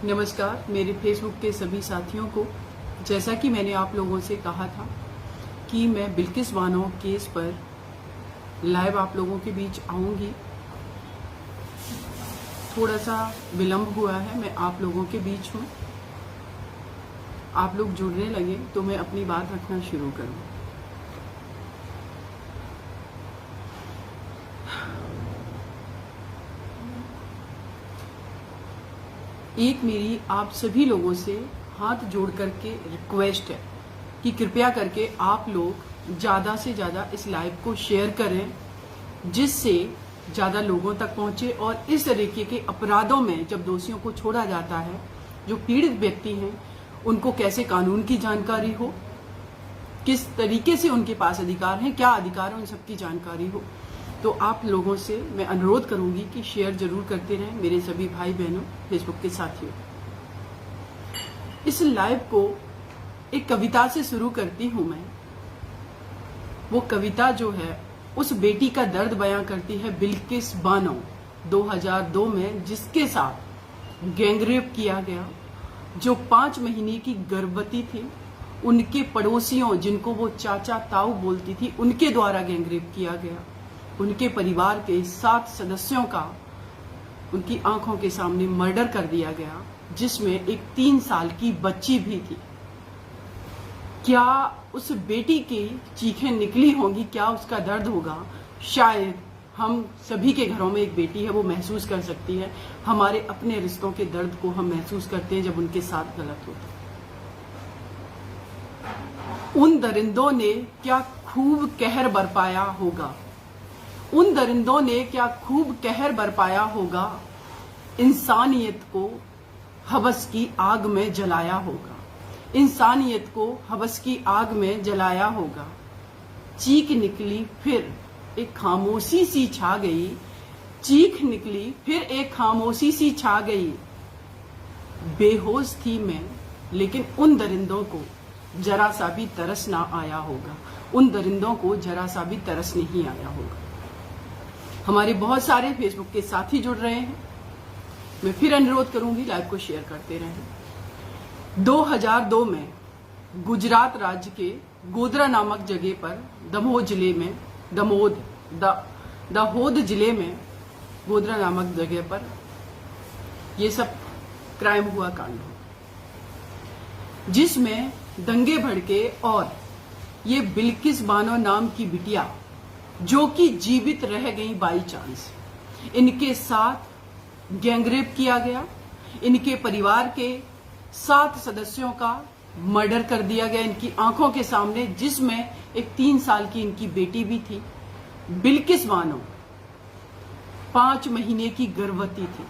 नमस्कार मेरे फेसबुक के सभी साथियों को। जैसा कि मैंने आप लोगों से कहा था कि मैं बिल्किस बानो केस पर लाइव आप लोगों के बीच आऊंगी। थोड़ा सा विलंब हुआ है, मैं आप लोगों के बीच हूं। आप लोग जुड़ने लगे तो मैं अपनी बात रखना शुरू करूं। एक मेरी आप सभी लोगों से हाथ जोड़ करके रिक्वेस्ट है कि कृपया करके आप लोग ज़्यादा से ज़्यादा इस लाइव को शेयर करें, जिससे ज़्यादा लोगों तक पहुंचे और इस तरीके के अपराधों में जब दोषियों को छोड़ा जाता है, जो पीड़ित व्यक्ति हैं उनको कैसे कानून की जानकारी हो, किस तरीके से उनके पास अधिकार हैं, क्या अधिकार है, उन सबकी जानकारी हो। तो आप लोगों से मैं अनुरोध करूंगी कि शेयर जरूर करते रहें मेरे सभी भाई बहनों, फेसबुक के साथियों। इस लाइव को एक कविता से शुरू करती हूं मैं। वो कविता जो है उस बेटी का दर्द बयां करती है, बिल्किस बानो 2002 में जिसके साथ गैंगरेप किया गया, जो 5 महीने की गर्भवती थी, उनके पड़ोसियों जिनको वो चाचा ताऊ बोलती थी उनके द्वारा गैंगरेप किया गया। उनके परिवार के 7 सदस्यों का उनकी आंखों के सामने मर्डर कर दिया गया, जिसमें एक 3 साल की बच्ची भी थी। क्या उस बेटी की चीखें निकली होंगी, क्या उसका दर्द होगा? शायद हम सभी के घरों में एक बेटी है, वो महसूस कर सकती है। हमारे अपने रिश्तों के दर्द को हम महसूस करते हैं जब उनके साथ गलत होता है। उन दरिंदों ने क्या खूब कहर बरपाया होगा, उन दरिंदों ने क्या खूब कहर बरपाया होगा, इंसानियत को हवस की आग में जलाया होगा, इंसानियत को हवस की आग में जलाया होगा। चीख निकली फिर एक खामोशी सी छा गई, चीख निकली फिर एक खामोशी सी छा गई। बेहोश थी मैं लेकिन उन दरिंदों को जरा सा भी तरस ना आया होगा, उन दरिंदों को जरा सा भी तरस नहीं आया होगा। हमारे बहुत सारे फेसबुक के साथी जुड़ रहे हैं, मैं फिर अनुरोध करूंगी लाइव को शेयर करते रहें। 2002 में गुजरात राज्य के गोधरा नामक जगह पर दाहोद जिले में गोधरा नामक जगह पर ये सब क्राइम हुआ, कांड हुआ, जिसमें दंगे भड़के और ये बिल्किस बानो नाम की बिटिया जो कि जीवित रह गई बाई चांस, इनके साथ गैंगरेप किया गया। इनके परिवार के 7 सदस्यों का मर्डर कर दिया गया इनकी आंखों के सामने, जिसमें एक 3 साल की इनकी बेटी भी थी। बिल्किस बानो 5 महीने की गर्भवती थी।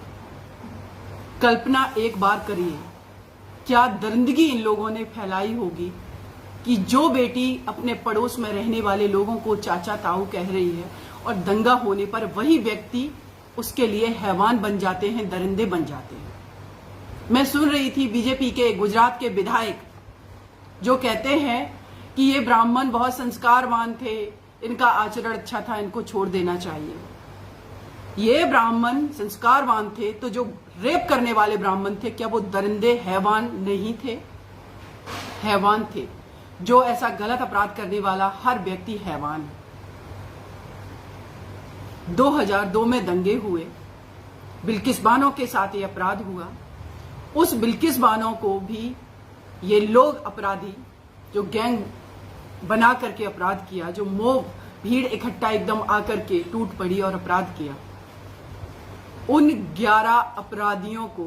कल्पना एक बार करिए, क्या दरिंदगी इन लोगों ने फैलाई होगी कि जो बेटी अपने पड़ोस में रहने वाले लोगों को चाचा ताऊ कह रही है और दंगा होने पर वही व्यक्ति उसके लिए हैवान बन जाते हैं, दरिंदे बन जाते हैं। मैं सुन रही थी बीजेपी के गुजरात के विधायक जो कहते हैं कि ये ब्राह्मण बहुत संस्कारवान थे, इनका आचरण अच्छा था, इनको छोड़ देना चाहिए। ये ब्राह्मण संस्कारवान थे तो जो रेप करने वाले ब्राह्मण थे, क्या वो दरिंदे हैवान नहीं थे? हैवान थे। जो ऐसा गलत अपराध करने वाला हर व्यक्ति हैवान है। 2002 में दंगे हुए, बिल्किस बानो के साथ ये अपराध हुआ। उस बिल्किस बानो को भी ये लोग अपराधी जो गैंग बना करके अपराध किया, जो मोब भीड़ इकट्ठा एकदम आकर के टूट पड़ी और अपराध किया, उन 11 अपराधियों को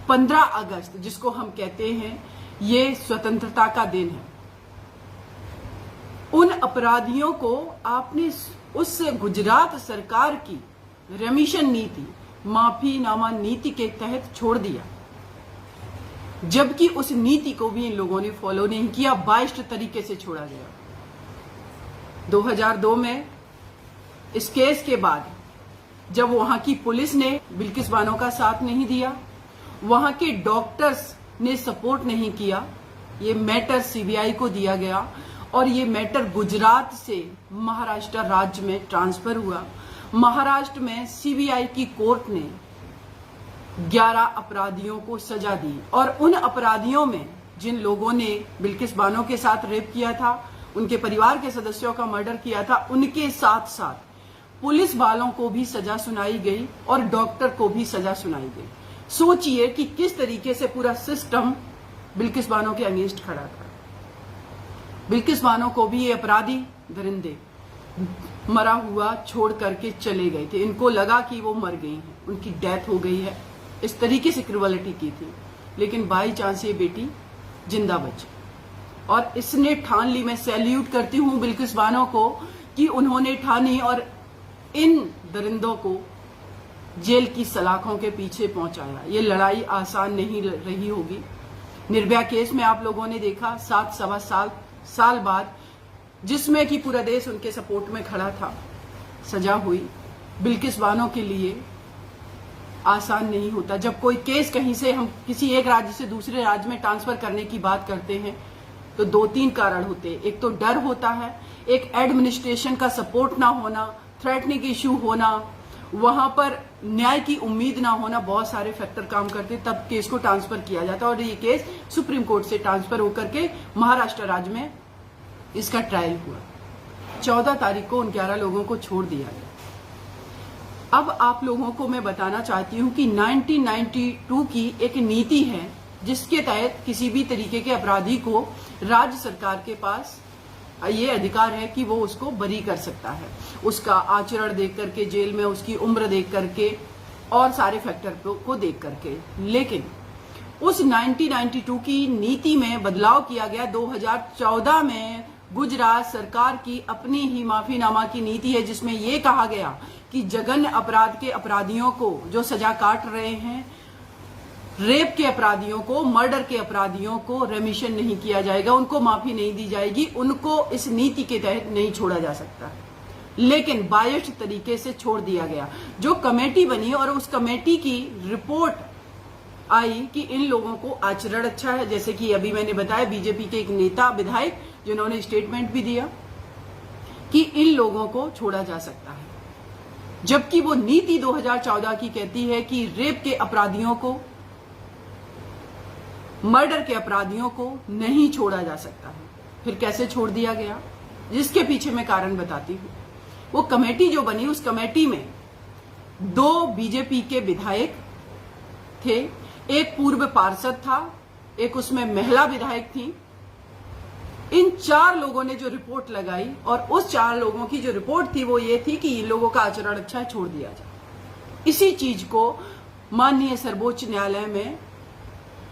15 अगस्त, जिसको हम कहते हैं ये स्वतंत्रता का दिन है, उन अपराधियों को आपने उस गुजरात सरकार की रेमिशन नीति, माफीनामा नीति के तहत छोड़ दिया, जबकि उस नीति को भी इन लोगों ने फॉलो नहीं किया, बाइस्ट तरीके से छोड़ा गया। 2002 में इस केस के बाद जब वहां की पुलिस ने बिल्किस बानो का साथ नहीं दिया, वहां के डॉक्टर्स ने सपोर्ट नहीं किया, ये मैटर सीबीआई को दिया गया और ये मैटर गुजरात से महाराष्ट्र राज्य में ट्रांसफर हुआ। महाराष्ट्र में सीबीआई की कोर्ट ने 11 अपराधियों को सजा दी और उन अपराधियों में जिन लोगों ने बिल्किस बानो के साथ रेप किया था, उनके परिवार के सदस्यों का मर्डर किया था, उनके साथ साथ पुलिस वालों को भी सजा सुनाई गई और डॉक्टर को भी सजा सुनाई गई। सोचिए कि किस तरीके से पूरा सिस्टम बिल्किस बानो के अगेंस्ट खड़ा था। बिल्किस बानो को भी ये अपराधी दरिंदे मरा हुआ छोड़ करके चले गए थे। इनको लगा कि वो मर गई हैं, उनकी डेथ हो गई है, इस तरीके से क्रूअलिटी की थी। लेकिन बाई चांस ये बेटी जिंदा बची और इसने ठान ली। मैं सैल्यूट करती हूं बिल्किस बानो को कि उन्होंने ठानी और इन दरिंदों को जेल की सलाखों के पीछे पहुंचाया। ये लड़ाई आसान नहीं रही होगी। निर्भया केस में आप लोगों ने देखा 7 सवा साल बाद, जिसमें कि पूरा देश उनके सपोर्ट में खड़ा था, सजा हुई। बिल्किस बानो के लिए आसान नहीं होता। जब कोई केस कहीं से हम किसी एक राज्य से दूसरे राज्य में ट्रांसफर करने की बात करते हैं तो 2-3 कारण होते हैं। एक तो डर होता है, एक एडमिनिस्ट्रेशन का सपोर्ट ना होना, थ्रेटनिंग इश्यू होना, वहां पर न्याय की उम्मीद ना होना, बहुत सारे फैक्टर काम करते तब केस को ट्रांसफर किया जाता है। और ये केस सुप्रीम कोर्ट से ट्रांसफर होकर के महाराष्ट्र राज्य में इसका ट्रायल हुआ। 14 तारीख को उन 11 लोगों को छोड़ दिया गया। अब आप लोगों को मैं बताना चाहती हूं कि 1992 की एक नीति है जिसके तहत किसी भी तरीके के अपराधी को राज्य सरकार के पास ये अधिकार है कि वो उसको बरी कर सकता है, उसका आचरण देख करके, जेल में उसकी उम्र देख करके और सारे फैक्टर को देख करके। लेकिन उस 1992 की नीति में बदलाव किया गया 2014 में। गुजरात सरकार की अपनी ही माफीनामा की नीति है जिसमें यह कहा गया कि जघन्य अपराध के अपराधियों को जो सजा काट रहे हैं, रेप के अपराधियों को, मर्डर के अपराधियों को रेमिशन नहीं किया जाएगा, उनको माफी नहीं दी जाएगी, उनको इस नीति के तहत नहीं छोड़ा जा सकता। लेकिन बायस्ड तरीके से छोड़ दिया गया। जो कमेटी बनी और उस कमेटी की रिपोर्ट आई कि इन लोगों को आचरण अच्छा है, जैसे कि अभी मैंने बताया बीजेपी के एक नेता विधायक जिन्होंने स्टेटमेंट भी दिया कि इन लोगों को छोड़ा जा सकता है, जबकि वो नीति 2014 की कहती है कि रेप के अपराधियों को, मर्डर के अपराधियों को नहीं छोड़ा जा सकता है। फिर कैसे छोड़ दिया गया, जिसके पीछे मैं कारण बताती हूं। वो कमेटी जो बनी, उस कमेटी में 2 बीजेपी के विधायक थे, एक पूर्व पार्षद था, एक उसमें महिला विधायक थी। इन 4 लोगों ने जो रिपोर्ट लगाई और उस 4 लोगों की जो रिपोर्ट थी वो ये थी कि इन लोगों का आचरण अच्छा है, छोड़ दिया जाए। इसी चीज को माननीय सर्वोच्च न्यायालय में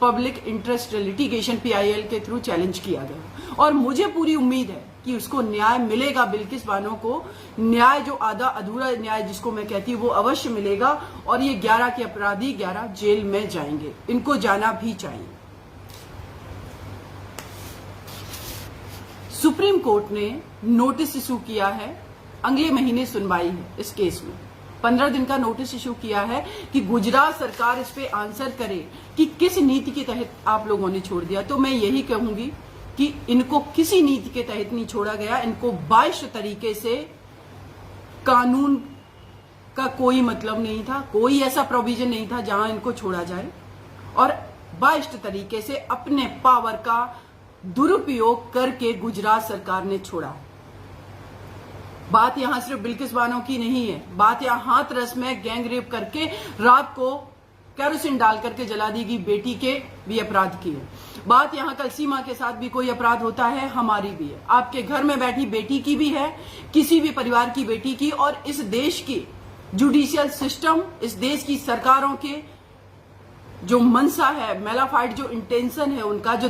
पब्लिक इंटरेस्ट लिटिगेशन PIL के थ्रू चैलेंज किया गया और मुझे पूरी उम्मीद है कि उसको न्याय मिलेगा। बिल्किस बानो को न्याय, जो आधा अधूरा न्याय जिसको मैं कहती हूँ, वो अवश्य मिलेगा और ये 11 के अपराधी 11 जेल में जाएंगे। इनको जाना भी चाहिए। सुप्रीम कोर्ट ने नोटिस इशू किया है, अगले महीने सुनवाई है इस केस में। 15 दिन का नोटिस इशू किया है कि गुजरात सरकार इस पे आंसर करे कि किस नीति के तहत आप लोगों ने छोड़ दिया। तो मैं यही कहूंगी कि इनको किसी नीति के तहत नहीं छोड़ा गया। इनको बाइस्ट तरीके से, कानून का कोई मतलब नहीं था, कोई ऐसा प्रोविजन नहीं था जहां इनको छोड़ा जाए और बाइस्ट तरीके से अपने पावर का दुरुपयोग करके गुजरात सरकार ने छोड़ा। बात यहां सिर्फ बिल्किस बानो की नहीं है, बात यहां हाथरस में गैंग रेप करके रात को केरोसिन डाल करके जला दी गई बेटी के भी अपराध की है। बात यहां कलसीमा के साथ भी कोई अपराध होता है, हमारी भी है, आपके घर में बैठी बेटी की भी है, किसी भी परिवार की बेटी की। और इस देश की जुडिशियल सिस्टम, इस देश की सरकारों के जो मनसा है, मेलाफाइड जो इंटेंशन है, उनका जो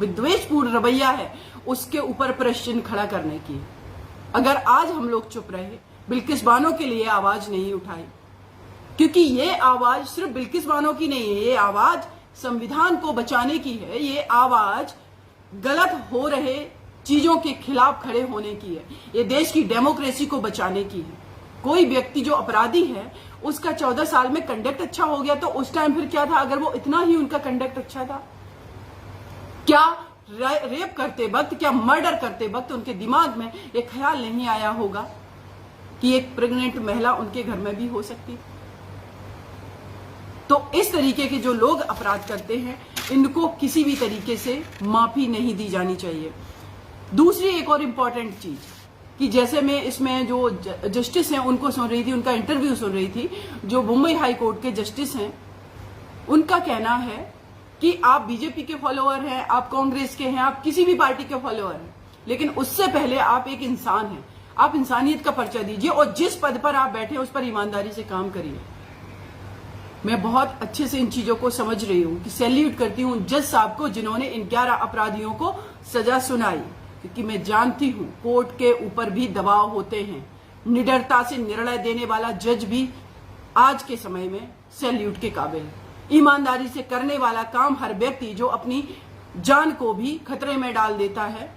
विद्वेषपूर्ण रवैया है, उसके ऊपर प्रश्न खड़ा करने की। अगर आज हम लोग चुप रहे, बिल्किस बानो के लिए आवाज नहीं उठाई, क्योंकि ये आवाज सिर्फ बिल्किस बानो की नहीं है, ये आवाज संविधान को बचाने की है, ये आवाज गलत हो रहे चीजों के खिलाफ खड़े होने की है, ये देश की डेमोक्रेसी को बचाने की है। कोई व्यक्ति जो अपराधी है उसका 14 साल में कंडक्ट अच्छा हो गया तो उस टाइम फिर क्या था? अगर वो इतना ही उनका कंडक्ट अच्छा था, क्या रेप करते वक्त, क्या मर्डर करते वक्त उनके दिमाग में एक ख्याल नहीं आया होगा कि एक प्रेग्नेंट महिला उनके घर में भी हो सकती? तो इस तरीके के जो लोग अपराध करते हैं इनको किसी भी तरीके से माफी नहीं दी जानी चाहिए। दूसरी एक और इम्पॉर्टेंट चीज कि जैसे मैं इसमें जो जस्टिस हैं उनको सुन रही थी, उनका इंटरव्यू सुन रही थी, जो मुंबई हाई कोर्ट के जस्टिस हैं, उनका कहना है कि आप बीजेपी के फॉलोअर हैं, आप कांग्रेस के हैं, आप किसी भी पार्टी के फॉलोअर हैं, लेकिन उससे पहले आप एक इंसान हैं। आप इंसानियत का परिचय दीजिए और जिस पद पर आप बैठे उस पर ईमानदारी से काम करिए। मैं बहुत अच्छे से इन चीजों को समझ रही हूं कि सैल्यूट करती हूं जज साहब को जिन्होंने इन 11 अपराधियों को सजा सुनाई, क्योंकि मैं जानती हूं कोर्ट के ऊपर भी दबाव होते हैं। निडरता से निर्णय देने वाला जज भी आज के समय में सैल्यूट के काबिल है। ईमानदारी से करने वाला काम हर व्यक्ति जो अपनी जान को भी खतरे में डाल देता है,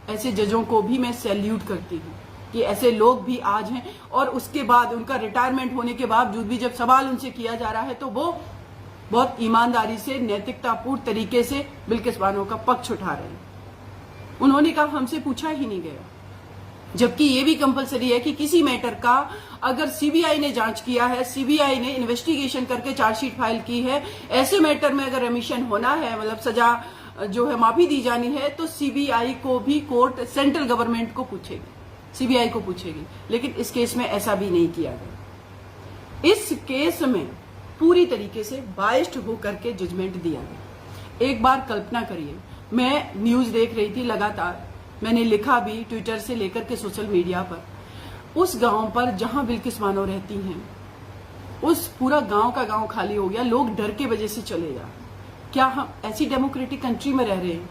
ऐसे जजों को भी मैं सैल्यूट करती हूं कि ऐसे लोग भी आज हैं। और उसके बाद उनका रिटायरमेंट होने के बावजूद भी जब सवाल उनसे किया जा रहा है तो वो बहुत ईमानदारी से, नैतिकतापूर्ण तरीके से बिल्किस बानो का पक्ष उठा रहे हैं। उन्होंने कहा हमसे पूछा ही नहीं गया, जबकि ये भी कंपलसरी है कि किसी मैटर का अगर सीबीआई ने जांच किया है, सीबीआई ने इन्वेस्टिगेशन करके चार्जशीट फाइल की है, ऐसे मैटर में अगर रेमिशन होना है, मतलब सजा जो है माफी दी जानी है, तो सीबीआई को भी कोर्ट सेंट्रल गवर्नमेंट को पूछेगी, सीबीआई को पूछेगी। लेकिन इस केस में ऐसा भी नहीं किया गया। इस केस में पूरी तरीके से बाइस्ड होकर के जजमेंट दिया गया। एक बार कल्पना करिए, मैं न्यूज देख रही थी लगातार, मैंने लिखा भी ट्विटर से लेकर के सोशल मीडिया पर, उस गांव पर जहां बिल्किस बानो रहती हैं, उस पूरा गांव का गांव खाली हो गया, लोग डर के वजह से चले जा। क्या हम ऐसी डेमोक्रेटिक कंट्री में रह रहे हैं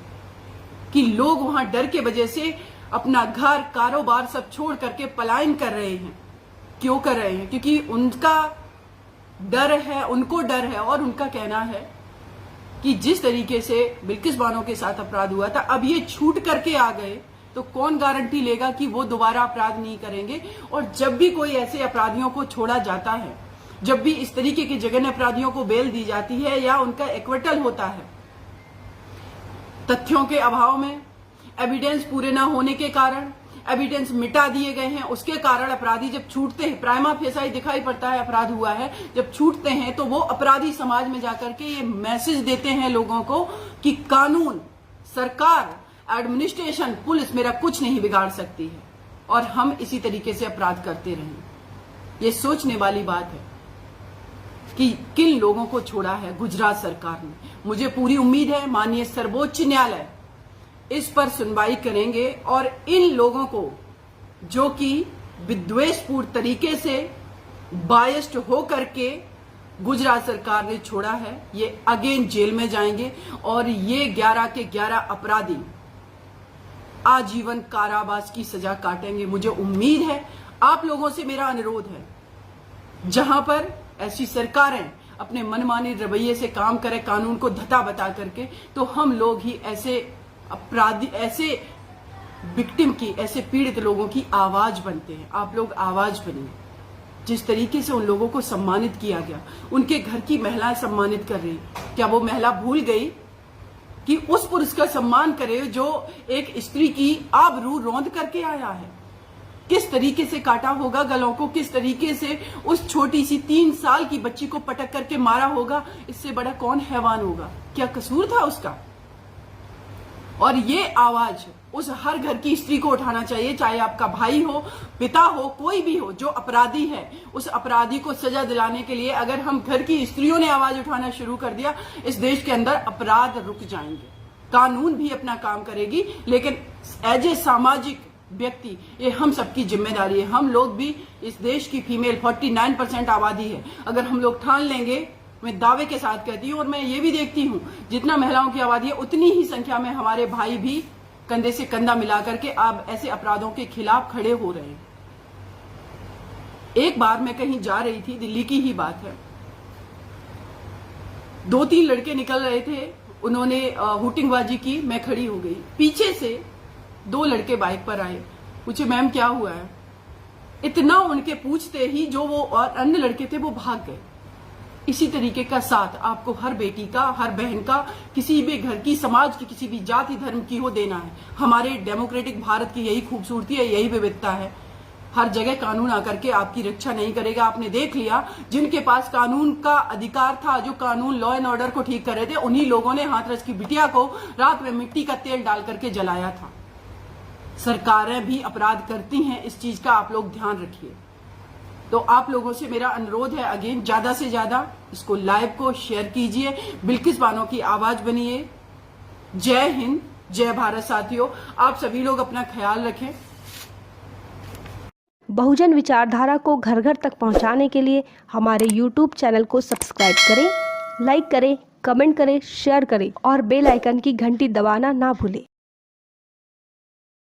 कि लोग वहां डर के वजह से अपना घर, कारोबार सब छोड़ करके पलायन कर रहे हैं? क्यों कर रहे हैं? क्योंकि उनका डर है, उनको डर है, और उनका कहना है कि जिस तरीके से बिल्किस बानो के साथ अपराध हुआ था, अब ये छूट करके आ गए तो कौन गारंटी लेगा कि वो दोबारा अपराध नहीं करेंगे। और जब भी कोई ऐसे अपराधियों को छोड़ा जाता है, जब भी इस तरीके के जघन्य अपराधियों को बेल दी जाती है या उनका एक्विटल होता है, तथ्यों के अभाव में, एविडेंस पूरे ना होने के कारण, एविडेंस मिटा दिए गए हैं, उसके कारण अपराधी जब छूटते हैं, प्राइमा फेसाई दिखाई पड़ता है अपराध हुआ है, जब छूटते हैं तो वो अपराधी समाज में जाकर के ये मैसेज देते हैं लोगों को कि कानून, सरकार, एडमिनिस्ट्रेशन, पुलिस मेरा कुछ नहीं बिगाड़ सकती है, और हम इसी तरीके से अपराध करते रहें। ये सोचने वाली बात है कि किन लोगों को छोड़ा है गुजरात सरकार ने। मुझे पूरी उम्मीद है माननीय सर्वोच्च न्यायालय इस पर सुनवाई करेंगे और इन लोगों को जो कि विद्वेषपूर्ण तरीके से बायस्ड हो करके गुजरात सरकार ने छोड़ा है, ये अगेन जेल में जाएंगे और ये 11 के 11 अपराधी आजीवन कारावास की सजा काटेंगे। मुझे उम्मीद है, आप लोगों से मेरा अनुरोध है, जहां पर ऐसी सरकारें अपने मनमानी रवैये से काम करें, कानून को धता बता करके, तो हम लोग ही ऐसे अपराधी, ऐसे विक्टिम की, ऐसे पीड़ित लोगों की आवाज बनते हैं। आप लोग आवाज बनिए। जिस तरीके से उन लोगों को सम्मानित किया गया, उनके घर की महिलाएं सम्मानित कर रही, क्या वो महिला भूल गई कि उस पुरुष का सम्मान करे जो एक स्त्री की आबरू रौंद करके आया है? किस तरीके से काटा होगा गलों को, किस तरीके से उस छोटी सी 3 साल की बच्ची को पटक करके मारा होगा? इससे बड़ा कौन हैवान होगा? क्या कसूर था उसका? और ये आवाज उस हर घर की स्त्री को उठाना चाहिए, चाहे आपका भाई हो, पिता हो, कोई भी हो जो अपराधी है। उस अपराधी को सजा दिलाने के लिए अगर हम घर की स्त्रियों ने आवाज उठाना शुरू कर दिया, इस देश के अंदर अपराध रुक जाएंगे, कानून भी अपना काम करेगी। लेकिन एज ए सामाजिक व्यक्ति ये हम सबकी जिम्मेदारी है। हम लोग भी, इस देश की फीमेल 49% आबादी है, अगर हम लोग ठान लेंगे, मैं दावे के साथ कहती हूँ, और मैं ये भी देखती हूँ जितना महिलाओं की आबादी है उतनी ही संख्या में हमारे भाई भी कंधे से कंधा मिलाकर के अब ऐसे अपराधों के खिलाफ खड़े हो रहे हैं। एक बार मैं कहीं जा रही थी, दिल्ली की ही बात है, 2-3 लड़के निकल रहे थे, उन्होंने हुटिंगबाजी की, मैं खड़ी हो गई, पीछे से 2 लड़के बाइक पर आए, पूछे मैम क्या हुआ है? इतना उनके पूछते ही जो वो और अन्य लड़के थे वो भाग गए। इसी तरीके का साथ आपको हर बेटी का, हर बहन का, किसी भी घर की, समाज की, किसी भी जाति धर्म की हो देना है। हमारे डेमोक्रेटिक भारत की यही खूबसूरती है, यही विविधता है हर जगह कानून आकर के आपकी रक्षा नहीं करेगा। आपने देख लिया, जिनके पास कानून का अधिकार था, जो कानून लॉ एंड ऑर्डर को ठीक कर रहे थे, उन्हीं लोगों ने हाथरस की बिटिया को रात में मिट्टी का तेल डाल करके जलाया था। सरकारें भी अपराध करती हैं, इस चीज का आप लोग ध्यान रखिए। तो आप लोगों से मेरा अनुरोध है, अगेन ज्यादा से ज्यादा इसको लाइव को शेयर कीजिए, बिल्किस बानो की आवाज बनिए। जय हिंद, जय भारत। साथियों, आप सभी लोग अपना ख्याल रखें। बहुजन विचारधारा को घर घर तक पहुंचाने के लिए हमारे YouTube चैनल को सब्सक्राइब करें, लाइक करें, कमेंट करें, शेयर करें और बेल आइकन की घंटी दबाना ना भूलें।